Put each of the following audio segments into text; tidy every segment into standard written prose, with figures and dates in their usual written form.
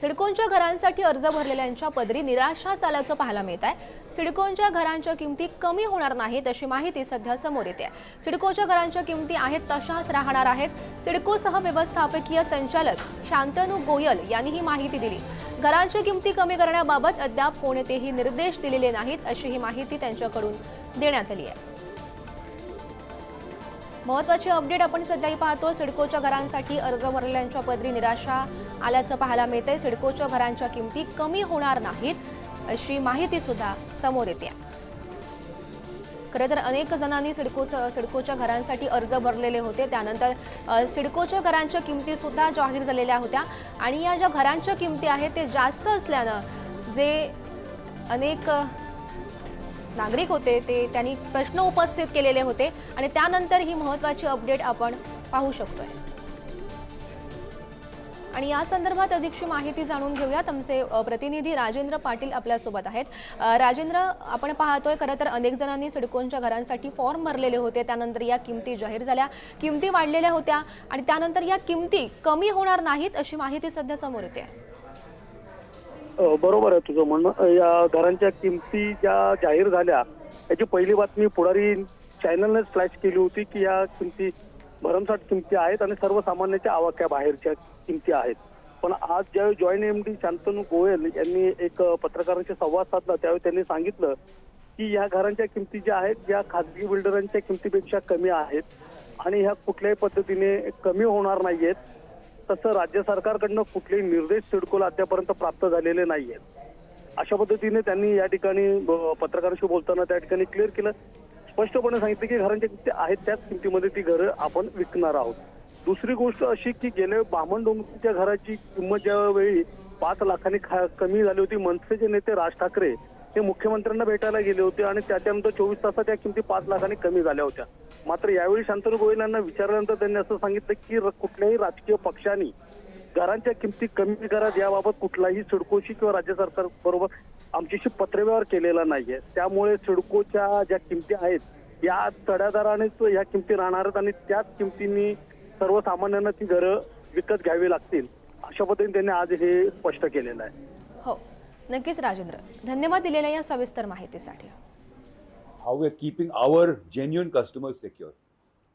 सिडकोंच्या घरांसाठी अर्ज भरलेल्यांच्या पदरी निराशाच आल्याचं पाहायला मिळत आहे। सिडकोंच्या घरांच्या किमती कमी होणार नाहीत अशी माहिती सध्या समोर येते आहे। सिडकोच्या घरांच्या किमती आहेत तशाच राहणार आहेत। सिडकोसह व्यवस्थापकीय संचालक शांतनु गोयल यांनी ही माहिती दिली। घरांच्या किमती कमी करण्याबाबत अद्याप कोणतेही निर्देश दिलेले नाहीत अशी ही माहिती त्यांच्याकडून देण्यात आली आहे। महत्त्वाची अपडेट आपण सध्याही पाहतो। सिडकोच्या घरांसाठी अर्ज भरलेल्यांच्या पदरी निराशा आल्याचं पाहायला मिळतंय। सिडकोच्या घरांच्या किमती कमी होणार नाहीत अशी माहिती सुद्धा समोर येते। खरं तर अनेक जणांनी सिडकोच्या घरांसाठी अर्ज भरलेले होते। त्यानंतर सिडकोच्या घरांच्या किमती सुद्धा जाहीर झालेल्या होत्या आणि या ज्या घरांच्या किमती आहेत ते जास्त असल्यानं जे अनेक नागरिक होते त्यांनी प्रश्न उपस्थित केलेले होते आणि त्यानंतर ही महत्त्वाची अपडेट आपण पाहू शकतोय। आणि या संदर्भात अधिकची माहिती जाणून घेऊयात। आमचे प्रतिनिधी राजेंद्र पाटील आपल्या सोबत आहेत। राजेंद्र, आपण पाहतोय खरं तर अनेक जणांनी सिडकोंच्या घरांसाठी फॉर्म भरलेले होते, त्यानंतर या किमती जाहीर झाल्या, किमती वाढलेल्या होत्या आणि त्यानंतर या किमती कमी होणार नाहीत अशी माहिती सध्या समोर येते। बरोबर आहे तुझं म्हणणं। या घरांच्या किमती ज्या जाहीर झाल्या याची पहिली बातमी पुढारी चॅनलनेच फ्लॅश केली होती की या किमती भरमसाठ किमती आहेत आणि सर्वसामान्याच्या आवाक्याबाहेरच्या किमती आहेत। पण आज ज्यावेळी जॉईंट एमडी शांतनु गोयल यांनी एक पत्रकारांशी संवाद साधला त्यावेळी त्यांनी सांगितलं की या घरांच्या किमती ज्या आहेत या खासगी बिल्डरांच्या किमतीपेक्षा कमी आहेत आणि ह्या कुठल्याही पद्धतीने कमी होणार नाहीयेत। तसं राज्य सरकारकडनं कुठलेही निर्देश सिडकोला अद्यापर्यंत प्राप्त झालेले नाहीयेत। अशा पद्धतीने त्यांनी या ठिकाणी पत्रकारांशी बोलताना त्या ठिकाणी क्लिअर केलं, स्पष्टपणे सांगितलं की घरांच्या किमती आहेत त्याच किमतीमध्ये ती घरं आपण विकणार आहोत। दुसरी गोष्ट अशी की गेल्या बामण डोंगरीच्या घराची किंमत ज्यावेळी 5 लाखांनी कमी झाली होती, मनसेचे नेते राज ठाकरे हे मुख्यमंत्र्यांना भेटायला गेले होते आणि त्याच्यानंतर 24 तासात त्या किमती 5 लाखांनी कमी झाल्या होत्या। मात्र यावेळी शांतनु गोयल यांना विचारल्यानंतर त्यांनी असं सांगितलं की कुठल्याही राजकीय पक्षांनी घरांच्या किमती कमी कराव्यात याबाबत कुठलाही सिडकोशी किंवा राज्य सरकार बरोबर आमच्याशी पत्रव्यवहार केलेला नाहीये। त्यामुळे सिडकोच्या ज्या किमती आहेत या तड्यादरानेच या किमती राहणार आहेत आणि त्याच किमतींनी सर्वसामान्यांना ती घरं विकत घ्यावी लागतील अशा पद्धतीने त्यांनी आज हे स्पष्ट केलेलं आहे। हो, नक्कीच राजेंद्र, धन्यवाद दिलेल्या या सविस्तर माहितीसाठी। How we are keeping our genuine customers secure.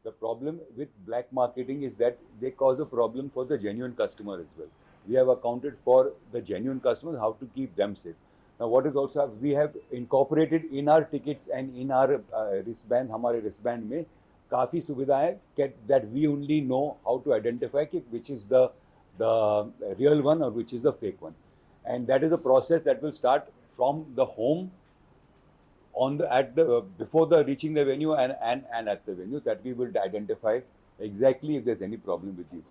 The problem with black marketing is that they cause a problem for the genuine customer as well. We have accounted for the genuine customers, how to keep them safe. Now what is also, we have incorporated in our tickets and in our wristband, हमारे wristband में काफ़ी सुविधा है that we only know how to identify which is the real one or which is the fake one. And that is a process that will start from the home before reaching the venue and at the venue, that we will identify exactly if there's any problem with these.